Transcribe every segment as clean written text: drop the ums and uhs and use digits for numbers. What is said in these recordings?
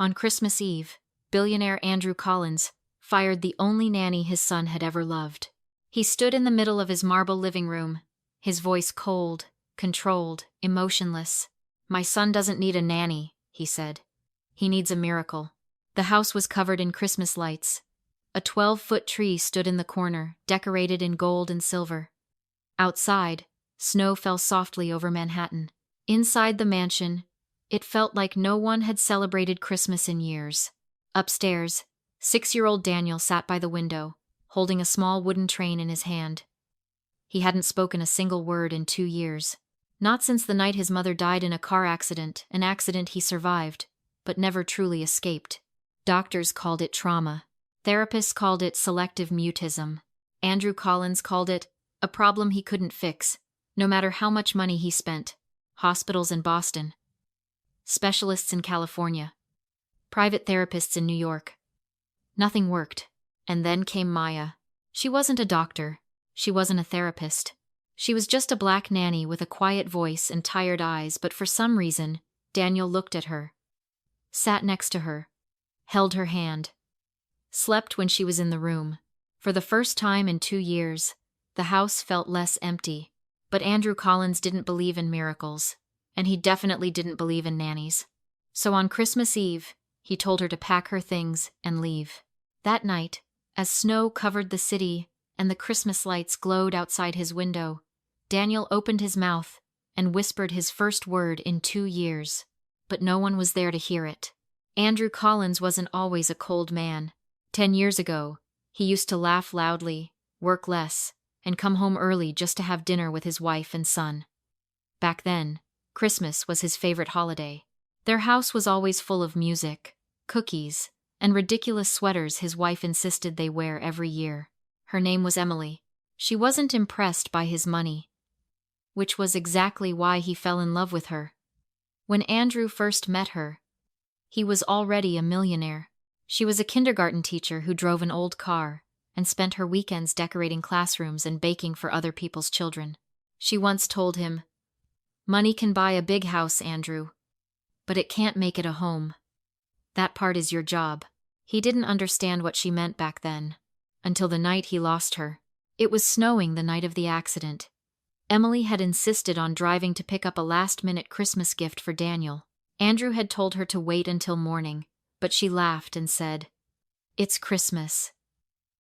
On Christmas Eve, billionaire Andrew Collins fired the only nanny his son had ever loved. He stood in the middle of his marble living room, his voice cold, controlled, emotionless. "My son doesn't need a nanny," he said. "He needs a miracle." The house was covered in Christmas lights. A 12-foot tree stood in the corner, decorated in gold and silver. Outside, snow fell softly over Manhattan. Inside the mansion, it felt like no one had celebrated Christmas in years. Upstairs, 6-year-old Daniel sat by the window, holding a small wooden train in his hand. He hadn't spoken a single word in 2 years. Not since the night his mother died in a car accident, an accident he survived, but never truly escaped. Doctors called it trauma. Therapists called it selective mutism. Andrew Collins called it a problem he couldn't fix, no matter how much money he spent. Hospitals in Boston, specialists in California, private therapists in New York. Nothing worked. And then came Maya. She wasn't a doctor. She wasn't a therapist. She was just a black nanny with a quiet voice and tired eyes, but for some reason, Daniel looked at her, sat next to her, held her hand, slept when she was in the room. For the first time in 2 years, the house felt less empty. But Andrew Collins didn't believe in miracles, and he definitely didn't believe in nannies. So on Christmas Eve, he told her to pack her things and leave. That night, as snow covered the city and the Christmas lights glowed outside his window, Daniel opened his mouth and whispered his first word in 2 years. But no one was there to hear it. Andrew Collins wasn't always a cold man. 10 years ago, he used to laugh loudly, work less, and come home early just to have dinner with his wife and son. Back then, Christmas was his favorite holiday. Their house was always full of music, cookies, and ridiculous sweaters his wife insisted they wear every year. Her name was Emily. She wasn't impressed by his money, which was exactly why he fell in love with her. When Andrew first met her, he was already a millionaire. She was a kindergarten teacher who drove an old car and spent her weekends decorating classrooms and baking for other people's children. She once told him, "Money can buy a big house, Andrew, but it can't make it a home. That part is your job." He didn't understand what she meant back then, until the night he lost her. It was snowing the night of the accident. Emily had insisted on driving to pick up a last-minute Christmas gift for Daniel. Andrew had told her to wait until morning, but she laughed and said, "It's Christmas.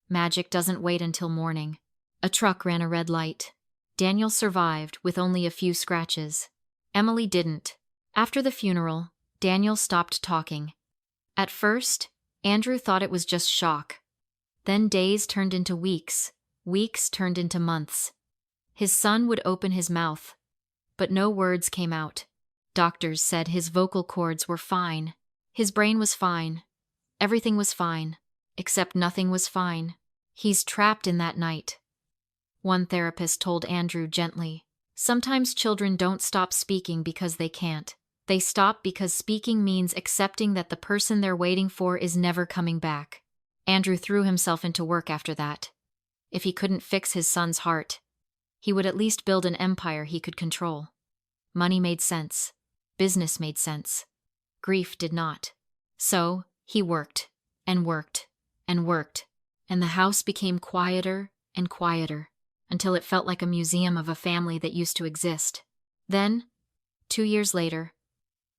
Magic doesn't wait until morning." A truck ran a red light. Daniel survived with only a few scratches. Emily didn't. After the funeral, Daniel stopped talking. At first, Andrew thought it was just shock. Then days turned into weeks, weeks turned into months. His son would open his mouth, but no words came out. Doctors said his vocal cords were fine. His brain was fine. Everything was fine, except nothing was fine. "He's trapped in that night," one therapist told Andrew gently. "Sometimes children don't stop speaking because they can't. They stop because speaking means accepting that the person they're waiting for is never coming back." Andrew threw himself into work after that. If he couldn't fix his son's heart, he would at least build an empire he could control. Money made sense. Business made sense. Grief did not. So, he worked, and worked, and worked, and the house became quieter and quieter, until it felt like a museum of a family that used to exist. Then, 2 years later,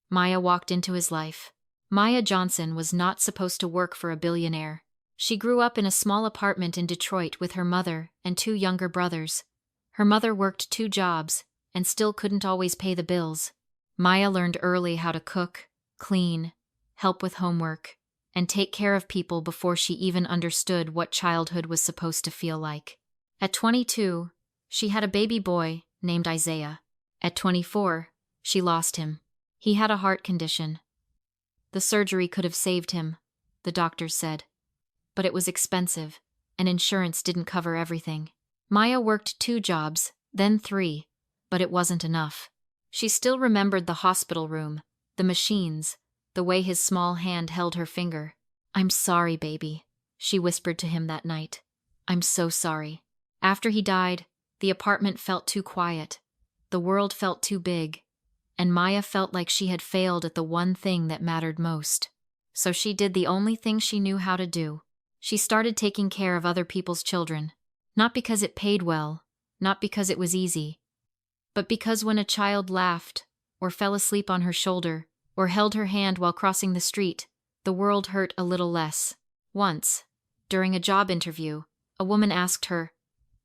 Maya walked into his life. Maya Johnson was not supposed to work for a billionaire. She grew up in a small apartment in Detroit with her mother and 2 younger brothers. Her mother worked 2 jobs and still couldn't always pay the bills. Maya learned early how to cook, clean, help with homework, and take care of people before she even understood what childhood was supposed to feel like. At 22, she had a baby boy named Isaiah. At 24, she lost him. He had a heart condition. The surgery could have saved him, the doctors said. But it was expensive, and insurance didn't cover everything. Maya worked 2 jobs, then 3, but it wasn't enough. She still remembered the hospital room, the machines, the way his small hand held her finger. "I'm sorry, baby," she whispered to him that night. "I'm so sorry." After he died, the apartment felt too quiet. The world felt too big, and Maya felt like she had failed at the one thing that mattered most. So she did the only thing she knew how to do. She started taking care of other people's children. Not because it paid well, not because it was easy, but because when a child laughed, or fell asleep on her shoulder, or held her hand while crossing the street, the world hurt a little less. Once, during a job interview, a woman asked her,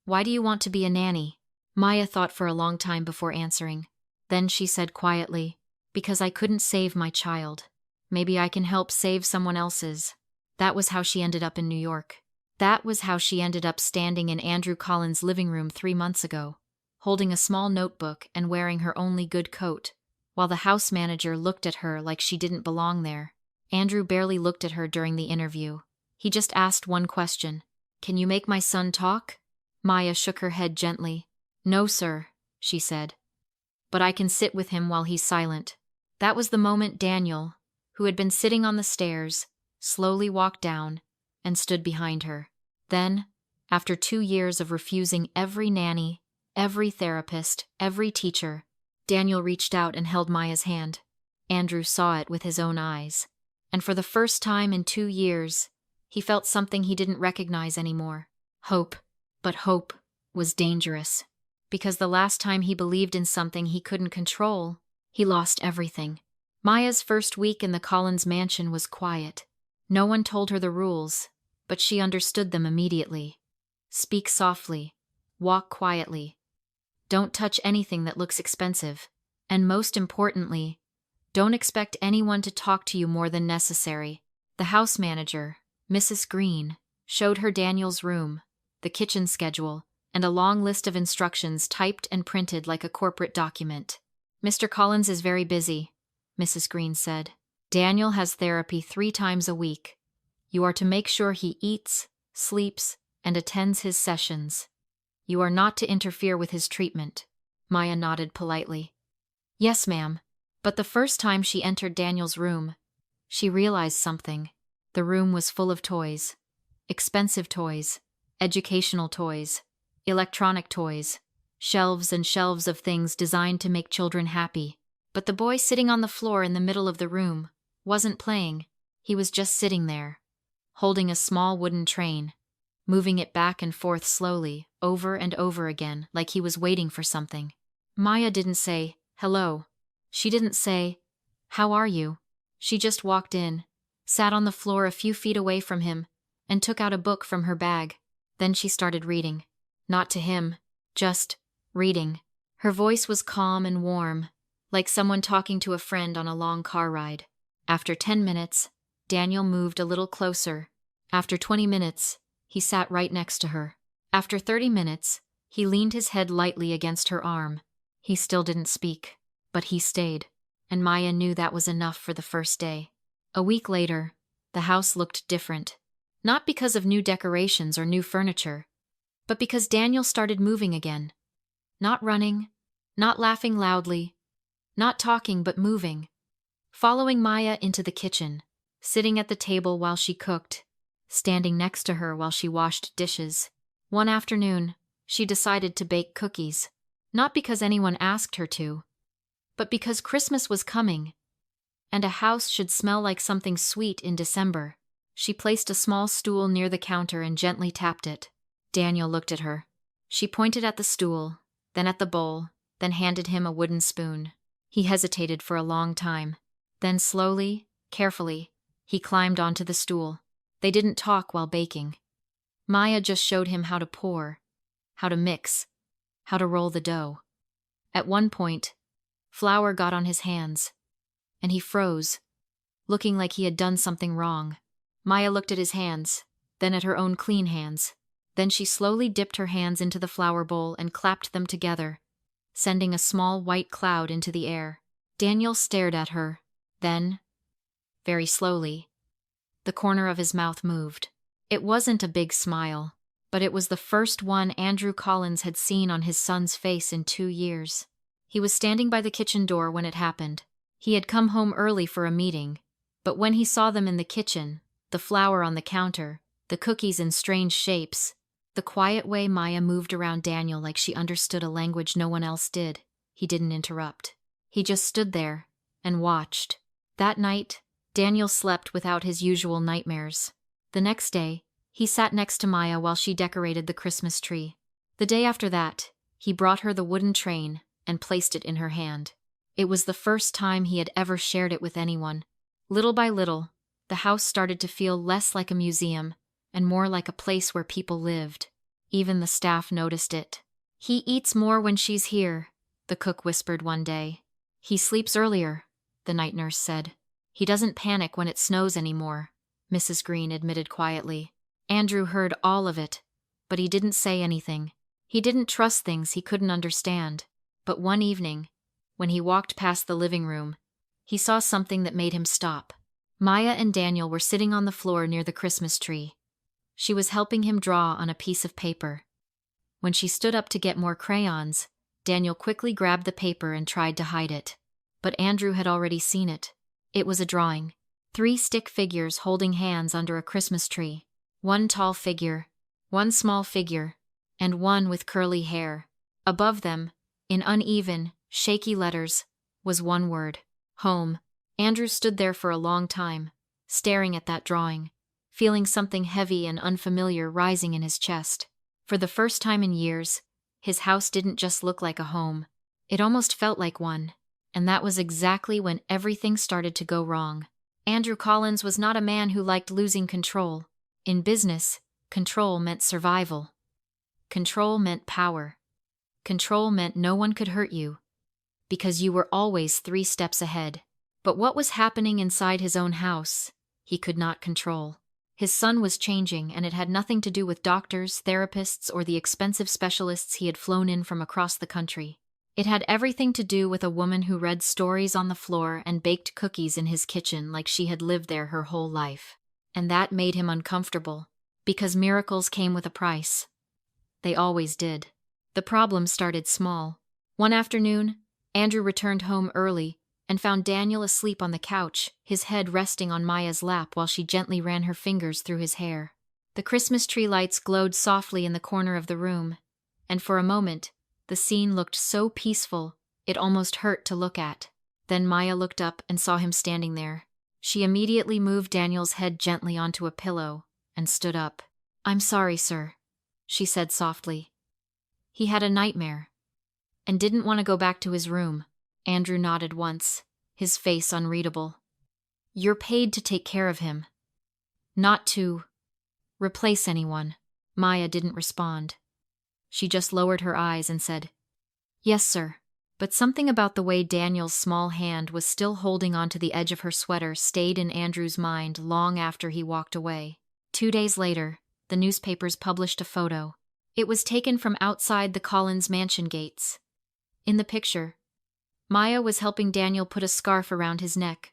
"Why do you want to be a nanny?" Maya thought for a long time before answering. Then she said quietly, "Because I couldn't save my child. Maybe I can help save someone else's." That was how she ended up in New York. That was how she ended up standing in Andrew Collins' living room 3 months ago, holding a small notebook and wearing her only good coat, while the house manager looked at her like she didn't belong there. Andrew barely looked at her during the interview. He just asked one question. "Can you make my son talk?" Maya shook her head gently. "No, sir," she said. "But I can sit with him while he's silent." That was the moment Daniel, who had been sitting on the stairs, slowly walked down and stood behind her. Then, after 2 years of refusing every nanny, every therapist, every teacher, Daniel reached out and held Maya's hand. Andrew saw it with his own eyes. And for the first time in 2 years, he felt something he didn't recognize anymore. Hope. But hope was dangerous. Because the last time he believed in something he couldn't control, he lost everything. Maya's first week in the Collins mansion was quiet. No one told her the rules, but she understood them immediately. Speak softly. Walk quietly. Don't touch anything that looks expensive. And most importantly, don't expect anyone to talk to you more than necessary. The house manager, Mrs. Green, showed her Daniel's room, the kitchen schedule, and a long list of instructions typed and printed like a corporate document. "Mr. Collins is very busy," Mrs. Green said. "Daniel has therapy 3 times a week. You are to make sure he eats, sleeps, and attends his sessions. You are not to interfere with his treatment." Maya nodded politely. "Yes, ma'am." But the first time she entered Daniel's room, she realized something. The room was full of toys. Expensive toys, educational toys, electronic toys, shelves and shelves of things designed to make children happy. But the boy sitting on the floor in the middle of the room wasn't playing. He was just sitting there, holding a small wooden train, moving it back and forth slowly, over and over again, like he was waiting for something. Maya didn't say, "Hello." She didn't say, "How are you?" She just walked in, sat on the floor a few feet away from him, and took out a book from her bag. Then she started reading. Not to him, just reading. Her voice was calm and warm, like someone talking to a friend on a long car ride. After 10 minutes, Daniel moved a little closer. After 20 minutes, he sat right next to her. After 30 minutes, he leaned his head lightly against her arm. He still didn't speak, but he stayed, and Maya knew that was enough for the first day. A week later, the house looked different. Not because of new decorations or new furniture, but because Daniel started moving again. Not running, not laughing loudly, not talking but moving. Following Maya into the kitchen, sitting at the table while she cooked, standing next to her while she washed dishes. One afternoon, she decided to bake cookies. Not because anyone asked her to, but because Christmas was coming, and a house should smell like something sweet in December. She placed a small stool near the counter and gently tapped it. Daniel looked at her. She pointed at the stool, then at the bowl, then handed him a wooden spoon. He hesitated for a long time. Then slowly, carefully, he climbed onto the stool. They didn't talk while baking. Maya just showed him how to pour, how to mix, how to roll the dough. At one point, flour got on his hands, and he froze, looking like he had done something wrong. Maya looked at his hands, then at her own clean hands. Then she slowly dipped her hands into the flour bowl and clapped them together, sending a small white cloud into the air. Daniel stared at her. Then, very slowly, the corner of his mouth moved. It wasn't a big smile, but it was the first one Andrew Collins had seen on his son's face in 2 years. He was standing by the kitchen door when it happened. He had come home early for a meeting, but when he saw them in the kitchen, the flour on the counter, the cookies in strange shapes, the quiet way Maya moved around Daniel like she understood a language no one else did, he didn't interrupt. He just stood there and watched. That night, Daniel slept without his usual nightmares. The next day, he sat next to Maya while she decorated the Christmas tree. The day after that, he brought her the wooden train and placed it in her hand. It was the first time he had ever shared it with anyone. Little by little, the house started to feel less like a museum and more like a place where people lived. Even the staff noticed it. "He eats more when she's here," the cook whispered one day. "He sleeps earlier," the night nurse said. "He doesn't panic when it snows anymore," Mrs. Green admitted quietly. Andrew heard all of it, but he didn't say anything. He didn't trust things he couldn't understand. But one evening, when he walked past the living room, he saw something that made him stop. Maya and Daniel were sitting on the floor near the Christmas tree. She was helping him draw on a piece of paper. When she stood up to get more crayons, Daniel quickly grabbed the paper and tried to hide it. But Andrew had already seen it. It was a drawing. 3 stick figures holding hands under a Christmas tree. 1 tall figure, 1 small figure, and 1 with curly hair. Above them, in uneven, shaky letters, was 1 word: home. Andrew stood there for a long time, staring at that drawing, feeling something heavy and unfamiliar rising in his chest. For the first time in years, his house didn't just look like a home. It almost felt like one. And that was exactly when everything started to go wrong. Andrew Collins was not a man who liked losing control. In business, control meant survival. Control meant power. Control meant no one could hurt you, because you were always 3 steps ahead. But what was happening inside his own house, he could not control. His son was changing, and it had nothing to do with doctors, therapists, or the expensive specialists he had flown in from across the country. It had everything to do with a woman who read stories on the floor and baked cookies in his kitchen like she had lived there her whole life. And that made him uncomfortable, because miracles came with a price. They always did. The problem started small. One afternoon, Andrew returned home early and found Daniel asleep on the couch, his head resting on Maya's lap while she gently ran her fingers through his hair. The Christmas tree lights glowed softly in the corner of the room, and for a moment, the scene looked so peaceful, it almost hurt to look at. Then Maya looked up and saw him standing there. She immediately moved Daniel's head gently onto a pillow and stood up. "I'm sorry, sir," she said softly. He had a nightmare and didn't want to go back to his room. Andrew nodded once, his face unreadable. "You're paid to take care of him, not to replace anyone." Maya didn't respond. She just lowered her eyes and said, "Yes, sir." But something about the way Daniel's small hand was still holding onto the edge of her sweater stayed in Andrew's mind long after he walked away. 2 days later, the newspapers published a photo. It was taken from outside the Collins mansion gates. In the picture, Maya was helping Daniel put a scarf around his neck,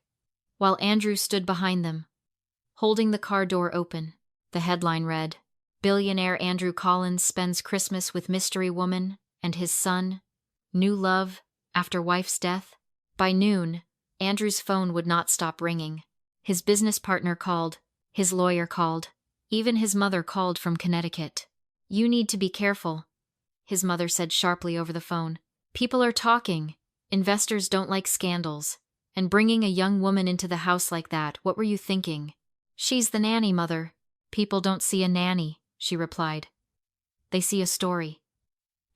while Andrew stood behind them, holding the car door open. The headline read, "Billionaire Andrew Collins spends Christmas with mystery woman and his son. New love after wife's death." By noon, Andrew's phone would not stop ringing. His business partner called, his lawyer called, even his mother called from Connecticut. "You need to be careful," his mother said sharply over the phone. "People are talking. Investors don't like scandals. And bringing a young woman into the house like that, what were you thinking?" "She's the nanny, mother." "People don't see a nanny," she replied. "They see a story.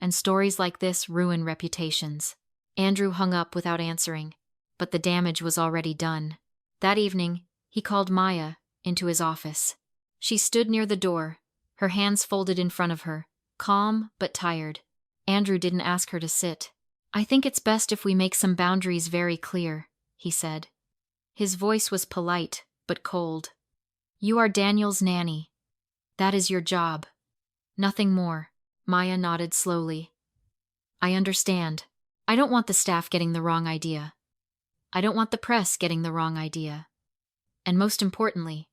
And stories like this ruin reputations." Andrew hung up without answering, but the damage was already done. That evening, he called Maya into his office. She stood near the door, her hands folded in front of her, calm but tired. Andrew didn't ask her to sit. "I think it's best if we make some boundaries very clear," he said. His voice was polite but cold. "You are Daniel's nanny. That is your job. Nothing more." Maya nodded slowly. "I understand. I don't want the staff getting the wrong idea. I don't want the press getting the wrong idea. And most importantly,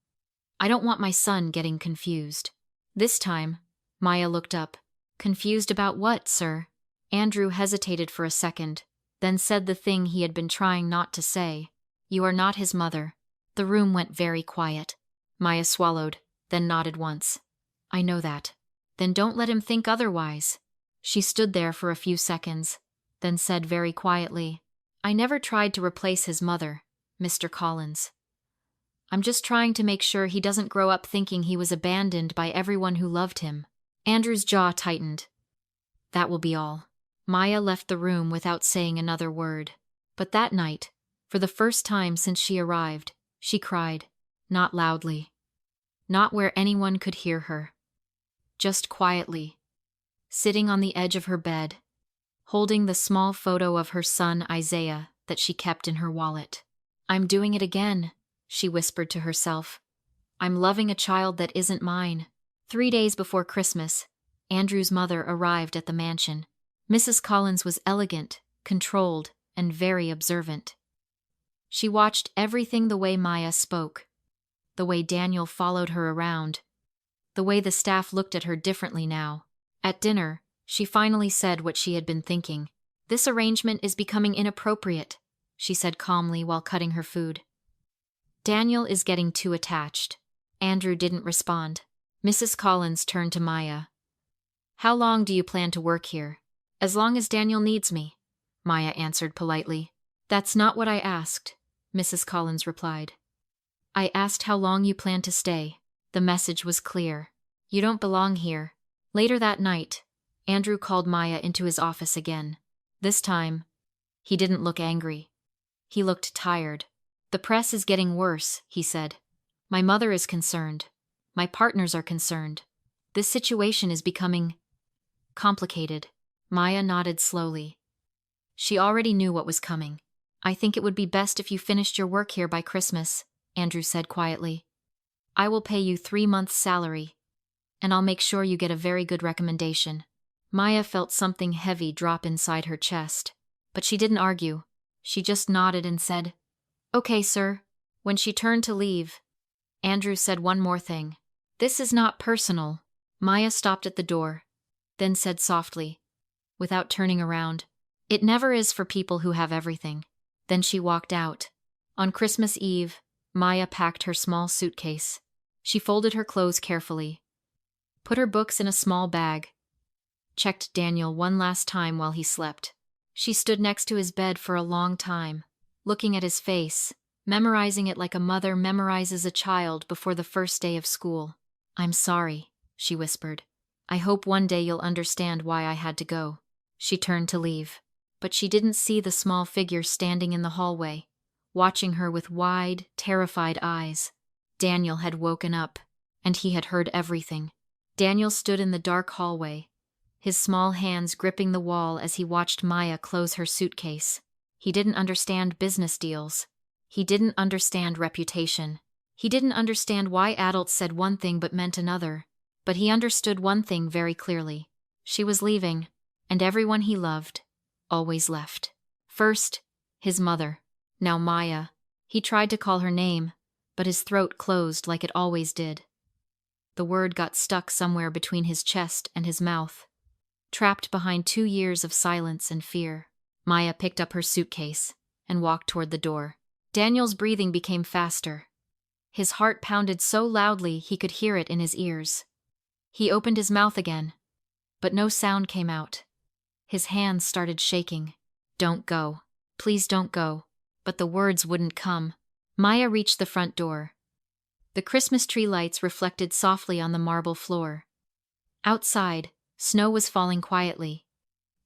I don't want my son getting confused." This time, Maya looked up. "Confused about what, sir?" Andrew hesitated for a second, then said the thing he had been trying not to say. "You are not his mother." The room went very quiet. Maya swallowed, then nodded once. "I know that." "Then don't let him think otherwise." She stood there for a few seconds, then said very quietly, "I never tried to replace his mother, Mr. Collins. I'm just trying to make sure he doesn't grow up thinking he was abandoned by everyone who loved him." Andrew's jaw tightened. That will be all. Maya left the room without saying another word. But that night, for the first time since she arrived, she cried. Not loudly. Not where anyone could hear her. Just quietly. Sitting on the edge of her bed, holding the small photo of her son Isaiah that she kept in her wallet. "I'm doing it again," she whispered to herself. "I'm loving a child that isn't mine." 3 days before Christmas, Andrew's mother arrived at the mansion. Mrs. Collins was elegant, controlled, and very observant. She watched everything: the way Maya spoke, the way Daniel followed her around, the way the staff looked at her differently now. At dinner, she finally said what she had been thinking. "This arrangement is becoming inappropriate," she said calmly while cutting her food. "Daniel is getting too attached." Andrew didn't respond. Mrs. Collins turned to Maya. "How long do you plan to work here?" "As long as Daniel needs me," Maya answered politely. "That's not what I asked," Mrs. Collins replied. "I asked how long you plan to stay." The message was clear. "You don't belong here." Later that night, Andrew called Maya into his office again. This time, he didn't look angry. He looked tired. "The press is getting worse," he said. "My mother is concerned. My partners are concerned. This situation is becoming complicated." Maya nodded slowly. She already knew what was coming. "I think it would be best if you finished your work here by Christmas," Andrew said quietly. "I will pay you 3 months' salary, and I'll make sure you get a very good recommendation." Maya felt something heavy drop inside her chest, but she didn't argue. She just nodded and said, "Okay, sir." When she turned to leave, Andrew said one more thing. "This is not personal." Maya stopped at the door, then said softly, without turning around, "It never is for people who have everything." Then she walked out. On Christmas Eve, Maya packed her small suitcase. She folded her clothes carefully, put her books in a small bag, checked Daniel one last time while he slept. She stood next to his bed for a long time, looking at his face, memorizing it like a mother memorizes a child before the first day of school. "I'm sorry," she whispered. "I hope one day you'll understand why I had to go." She turned to leave, but she didn't see the small figure standing in the hallway, watching her with wide, terrified eyes. Daniel had woken up, and he had heard everything. Daniel stood in the dark hallway, his small hands gripping the wall as he watched Maya close her suitcase. He didn't understand business deals. He didn't understand reputation. He didn't understand why adults said one thing but meant another. But he understood one thing very clearly. She was leaving, and everyone he loved always left. First, his mother. Now Maya. He tried to call her name, but his throat closed like it always did. The word got stuck somewhere between his chest and his mouth, trapped behind 2 years of silence and fear. Maya picked up her suitcase and walked toward the door. Daniel's breathing became faster. His heart pounded so loudly he could hear it in his ears. He opened his mouth again, but no sound came out. His hands started shaking. "Don't go. Please don't go." But the words wouldn't come. Maya reached the front door. The Christmas tree lights reflected softly on the marble floor. Outside, snow was falling quietly,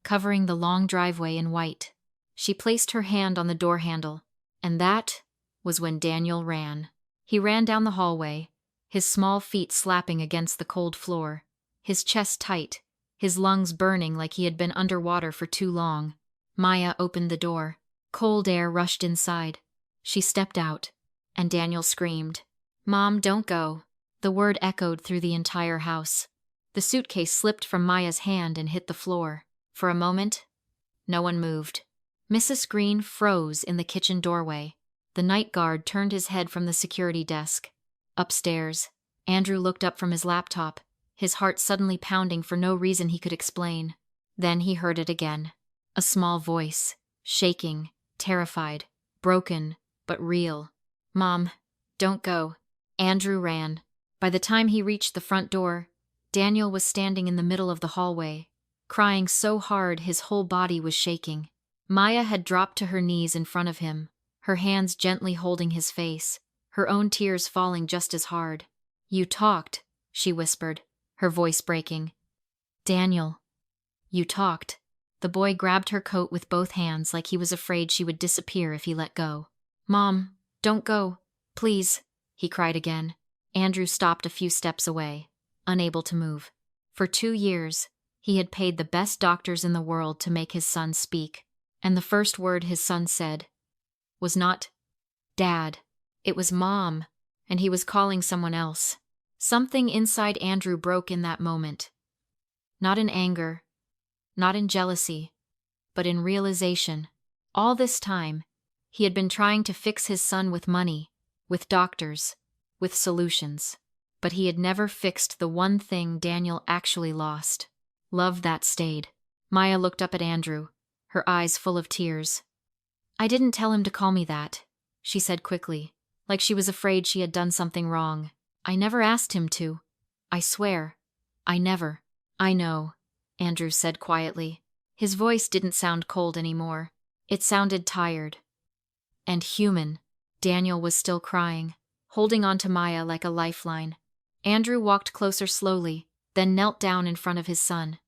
covering the long driveway in white. She placed her hand on the door handle, and that was when Daniel ran. He ran down the hallway, his small feet slapping against the cold floor, his chest tight, his lungs burning like he had been underwater for too long. Maya opened the door. Cold air rushed inside. She stepped out, and Daniel screamed. "Mom, don't go." The word echoed through the entire house. The suitcase slipped from Maya's hand and hit the floor. For a moment, no one moved. Mrs. Green froze in the kitchen doorway. The night guard turned his head from the security desk. Upstairs, Andrew looked up from his laptop, his heart suddenly pounding for no reason he could explain. Then he heard it again. A small voice, shaking, terrified, broken, but real. "Mom, don't go." Andrew ran. By the time he reached the front door, Daniel was standing in the middle of the hallway, crying so hard his whole body was shaking. Maya had dropped to her knees in front of him, her hands gently holding his face, her own tears falling just as hard. "You talked," she whispered, her voice breaking. "Daniel, you talked." The boy grabbed her coat with both hands like he was afraid she would disappear if he let go. "Mom, don't go, please," he cried again. Andrew stopped a few steps away, unable to move. For 2 years, he had paid the best doctors in the world to make his son speak, and the first word his son said was not Dad, it was Mom, and he was calling someone else. Something inside Andrew broke in that moment. Not in anger, not in jealousy, but in realization. All this time, he had been trying to fix his son with money, with doctors, with solutions. But he had never fixed the one thing Daniel actually lost: love that stayed. Maya looked up at Andrew, her eyes full of tears. "I didn't tell him to call me that," she said quickly, like she was afraid she had done something wrong. "I never asked him to. I swear. I never." "I know," Andrew said quietly. His voice didn't sound cold anymore. It sounded tired. And human. Daniel was still crying, holding on to Maya like a lifeline. Andrew walked closer slowly, then knelt down in front of his son.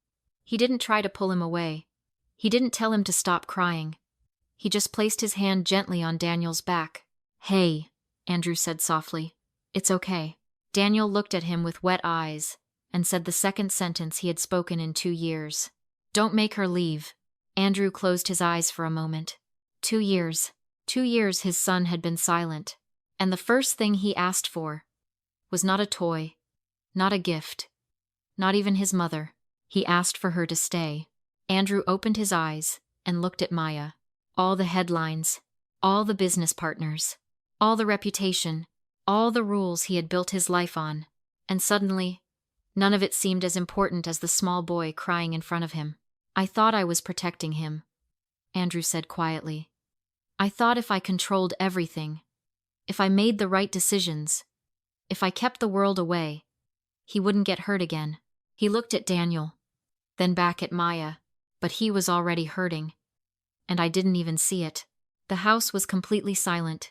He didn't try to pull him away. He didn't tell him to stop crying. He just placed his hand gently on Daniel's back. "Hey," Andrew said softly. "It's okay." Daniel looked at him with wet eyes and said the second sentence he had spoken in 2 years. "Don't make her leave." Andrew closed his eyes for a moment. 2 years. 2 years his son had been silent, and the first thing he asked for was not a toy, not a gift, not even his mother. He asked for her to stay. Andrew opened his eyes and looked at Maya. All the headlines, all the business partners, all the reputation, all the rules he had built his life on, and suddenly, none of it seemed as important as the small boy crying in front of him. "I thought I was protecting him," Andrew said quietly. "I thought if I controlled everything, if I made the right decisions, if I kept the world away, he wouldn't get hurt again." He looked at Daniel, then back at Maya, but he was already hurting. And I didn't even see it. The house was completely silent.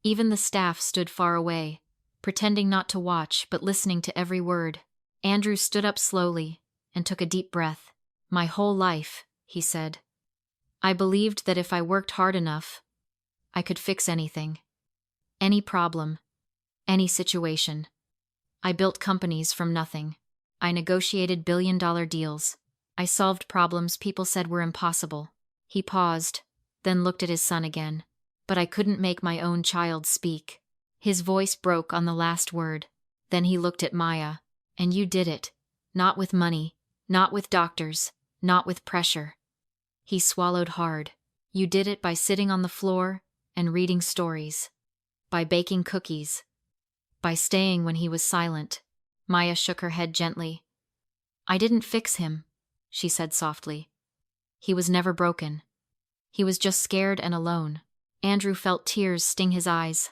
Even the staff stood far away, pretending not to watch but listening to every word. Andrew stood up slowly and took a deep breath. "My whole life," he said, "I believed that if I worked hard enough, I could fix anything. Any problem, any situation. I built companies from nothing. I negotiated billion-dollar deals. I solved problems people said were impossible." He paused, then looked at his son again. "But I couldn't make my own child speak." His voice broke on the last word. Then he looked at Maya. "And you did it. Not with money, not with doctors, not with pressure." He swallowed hard. "You did it by sitting on the floor and reading stories, by baking cookies, by staying when he was silent." Maya shook her head gently. "I didn't fix him," she said softly. "He was never broken. He was just scared and alone." Andrew felt tears sting his eyes,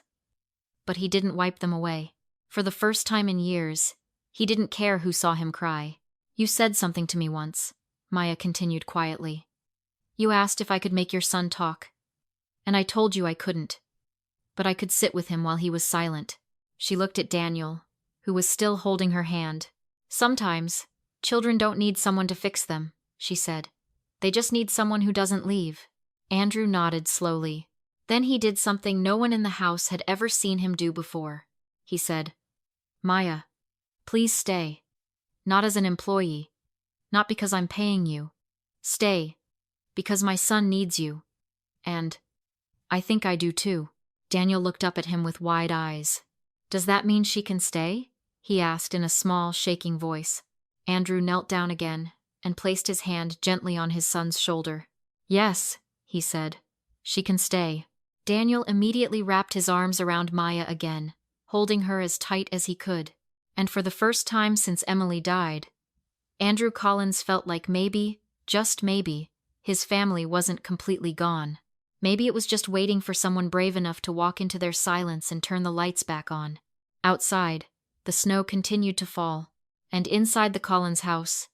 but he didn't wipe them away. For the first time in years, he didn't care who saw him cry. "You said something to me once," Maya continued quietly. "You asked if I could make your son talk, and I told you I couldn't, but I could sit with him while he was silent." She looked at Daniel, who was still holding her hand. "Sometimes, children don't need someone to fix them," she said. "They just need someone who doesn't leave." Andrew nodded slowly. Then he did something no one in the house had ever seen him do before. He said, "Maya, please stay. Not as an employee. Not because I'm paying you. Stay, because my son needs you. And I think I do too." Daniel looked up at him with wide eyes. "Does that mean she can stay?" he asked in a small, shaking voice. Andrew knelt down again and placed his hand gently on his son's shoulder. "Yes," he said, "she can stay." Daniel immediately wrapped his arms around Maya again, holding her as tight as he could. And for the first time since Emily died, Andrew Collins felt like maybe, just maybe, his family wasn't completely gone. Maybe it was just waiting for someone brave enough to walk into their silence and turn the lights back on. Outside, the snow continued to fall, and inside the Collins house,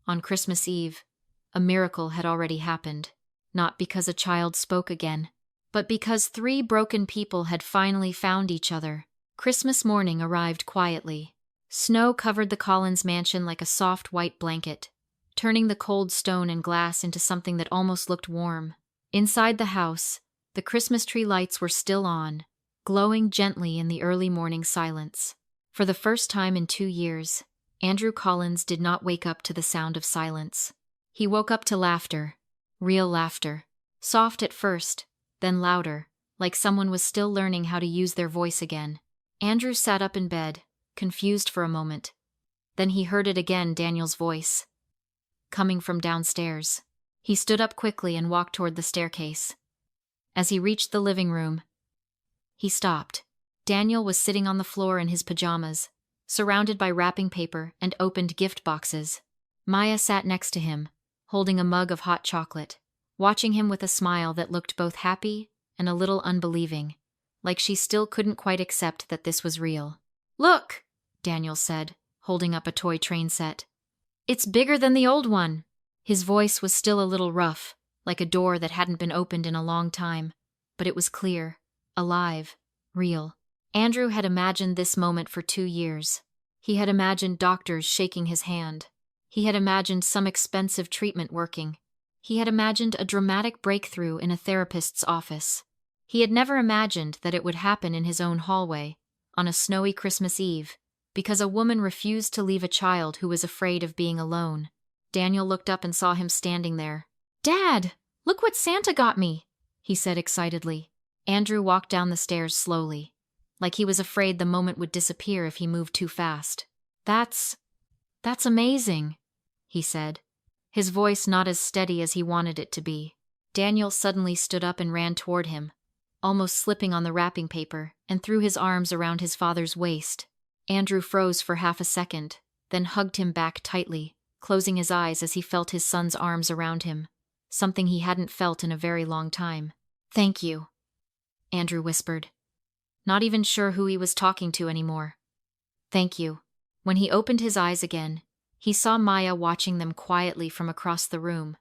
on Christmas Eve, a miracle had already happened. Not because a child spoke again, but because 3 broken people had finally found each other. Christmas morning arrived quietly. Snow covered the Collins mansion like a soft white blanket, turning the cold stone and glass into something that almost looked warm. Inside the house, the Christmas tree lights were still on, glowing gently in the early morning silence. For the first time in 2 years, Andrew Collins did not wake up to the sound of silence. He woke up to laughter, real laughter, soft at first, then louder, like someone was still learning how to use their voice again. Andrew sat up in bed, confused for a moment. Then he heard it again, Daniel's voice, coming from downstairs. He stood up quickly and walked toward the staircase. As he reached the living room, he stopped. Daniel was sitting on the floor in his pajamas, surrounded by wrapping paper and opened gift boxes. Maya sat next to him, holding a mug of hot chocolate, watching him with a smile that looked both happy and a little unbelieving, like she still couldn't quite accept that this was real. "Look," Daniel said, holding up a toy train set. "It's bigger than the old one." His voice was still a little rough, like a door that hadn't been opened in a long time, but it was clear, alive, real. Andrew had imagined this moment for 2 years. He had imagined doctors shaking his hand. He had imagined some expensive treatment working. He had imagined a dramatic breakthrough in a therapist's office. He had never imagined that it would happen in his own hallway, on a snowy Christmas Eve, because a woman refused to leave a child who was afraid of being alone. Daniel looked up and saw him standing there. "Dad, look what Santa got me," he said excitedly. Andrew walked down the stairs slowly, like he was afraid the moment would disappear if he moved too fast. That's amazing," he said, his voice not as steady as he wanted it to be. Daniel suddenly stood up and ran toward him, almost slipping on the wrapping paper, and threw his arms around his father's waist. Andrew froze for half a second, then hugged him back tightly, closing his eyes as he felt his son's arms around him, something he hadn't felt in a very long time. "Thank you," Andrew whispered, not even sure who he was talking to anymore. "Thank you." When he opened his eyes again, he saw Maya watching them quietly from across the room,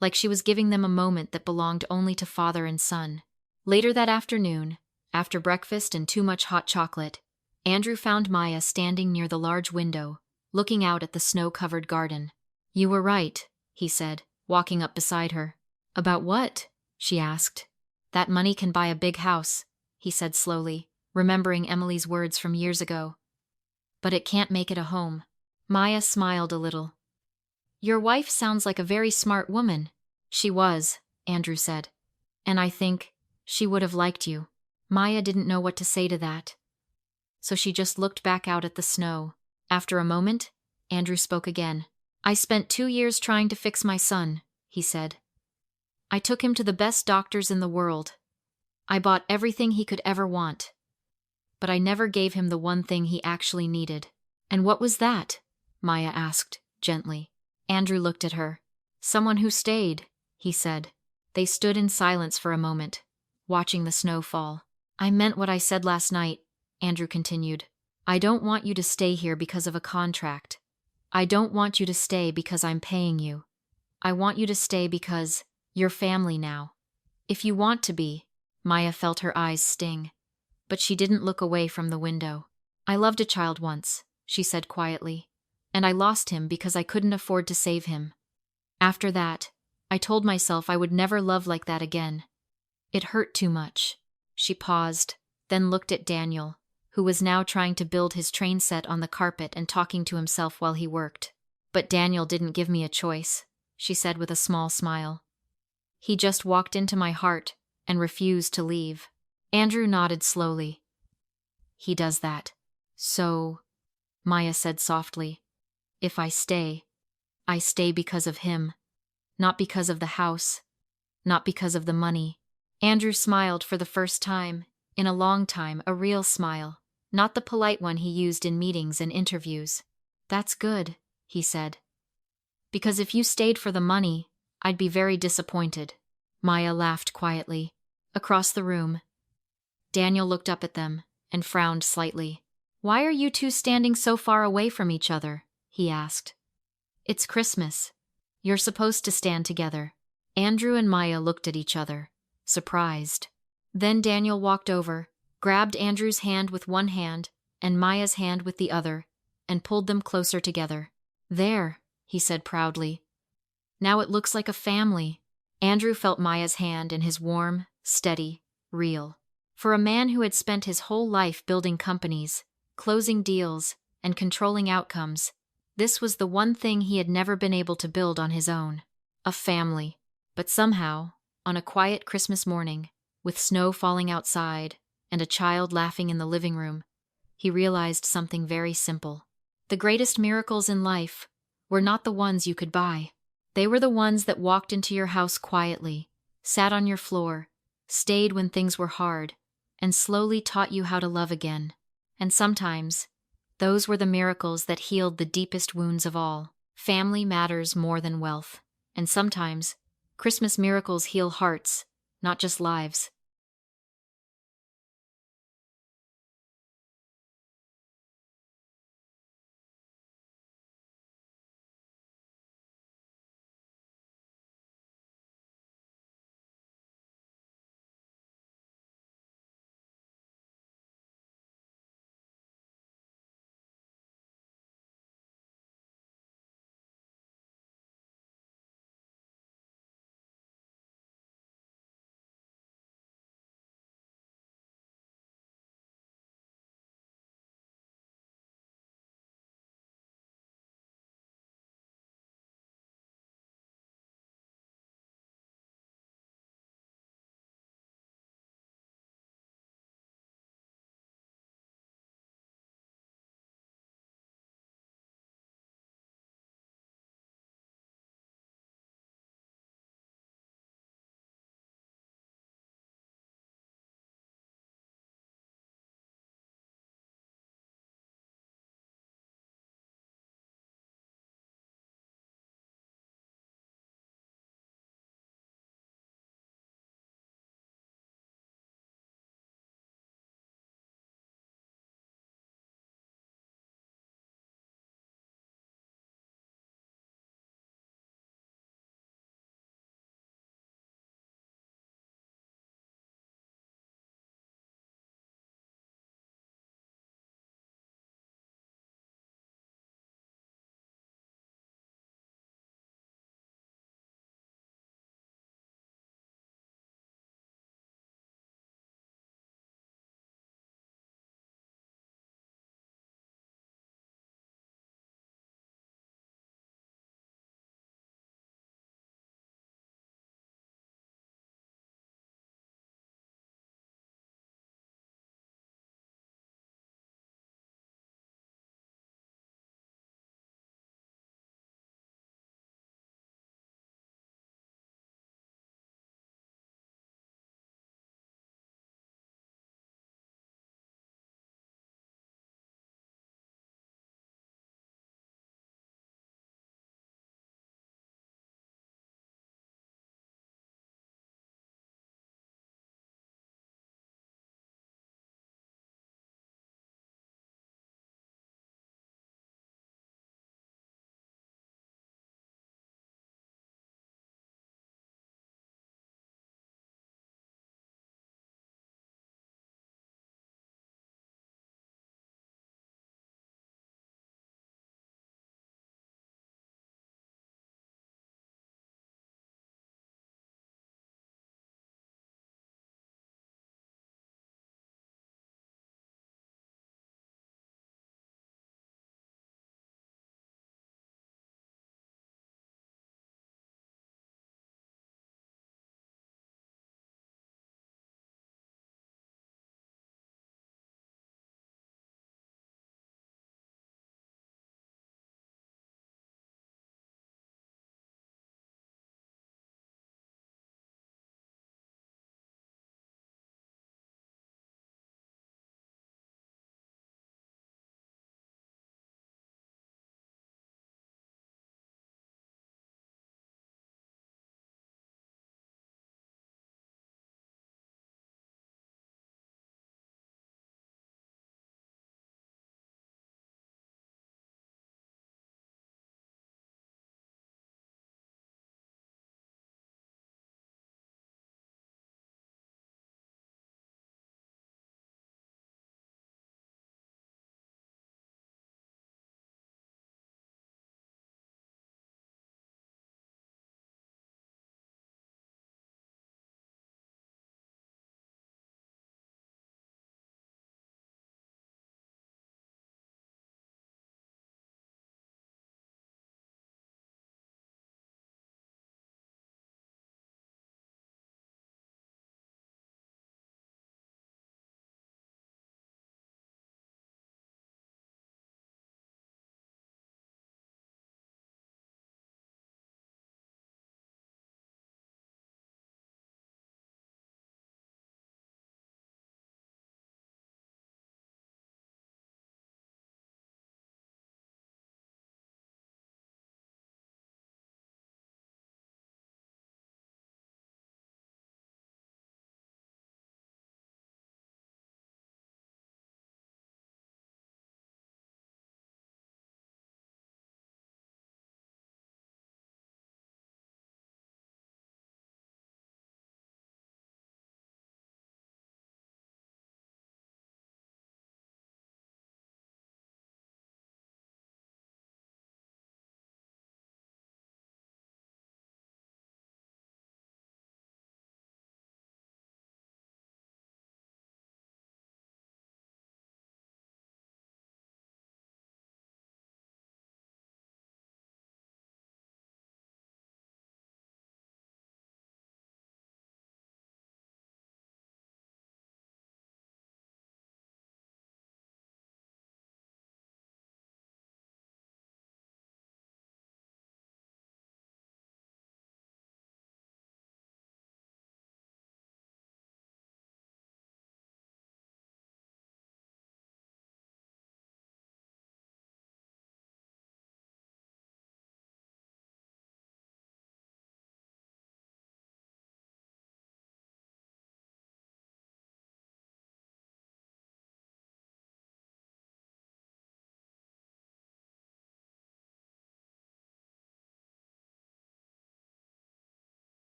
like she was giving them a moment that belonged only to father and son. Later that afternoon, after breakfast and too much hot chocolate, Andrew found Maya standing near the large window, looking out at the snow-covered garden. "You were right," he said, walking up beside her. "About what?" she asked. "That money can buy a big house," he said slowly, remembering Emily's words from years ago. "But it can't make it a home." Maya smiled a little. "Your wife sounds like a very smart woman." "She was," Andrew said. "And I think she would have liked you." Maya didn't know what to say to that, so she just looked back out at the snow. After a moment, Andrew spoke again. "I spent 2 years trying to fix my son," he said. "I took him to the best doctors in the world. I bought everything he could ever want. But I never gave him the one thing he actually needed." "And what was that?" Maya asked, gently. Andrew looked at her. "Someone who stayed," he said. They stood in silence for a moment, watching the snow fall. "I meant what I said last night," Andrew continued. "I don't want you to stay here because of a contract. I don't want you to stay because I'm paying you. I want you to stay because you're family now. If you want to be." Maya felt her eyes sting, but she didn't look away from the window. "I loved a child once," she said quietly, "and I lost him because I couldn't afford to save him. After that, I told myself I would never love like that again. It hurt too much." She paused, then looked at Daniel, who was now trying to build his train set on the carpet and talking to himself while he worked. "But Daniel didn't give me a choice," she said with a small smile. "He just walked into my heart and refused to leave." Andrew nodded slowly. "He does that. So," Maya said softly, "if I stay because of him, not because of the house, not because of the money." Andrew smiled for the first time, in a long time, a real smile, not the polite one he used in meetings and interviews. "That's good," he said. "Because if you stayed for the money, I'd be very disappointed." Maya laughed quietly. Across the room, Daniel looked up at them and frowned slightly. "Why are you two standing so far away from each other?" he asked. "It's Christmas. You're supposed to stand together." Andrew and Maya looked at each other, surprised. Then Daniel walked over, grabbed Andrew's hand with one hand and Maya's hand with the other, and pulled them closer together. "There," he said proudly. "Now it looks like a family." Andrew felt Maya's hand in his warm, steady, real. For a man who had spent his whole life building companies, closing deals, and controlling outcomes, this was the one thing he had never been able to build on his own. A family. But somehow, on a quiet Christmas morning, with snow falling outside and a child laughing in the living room, he realized something very simple. The greatest miracles in life were not the ones you could buy. They were the ones that walked into your house quietly, sat on your floor, stayed when things were hard, and slowly taught you how to love again. And sometimes, those were the miracles that healed the deepest wounds of all. Family matters more than wealth. And sometimes, Christmas miracles heal hearts, not just lives.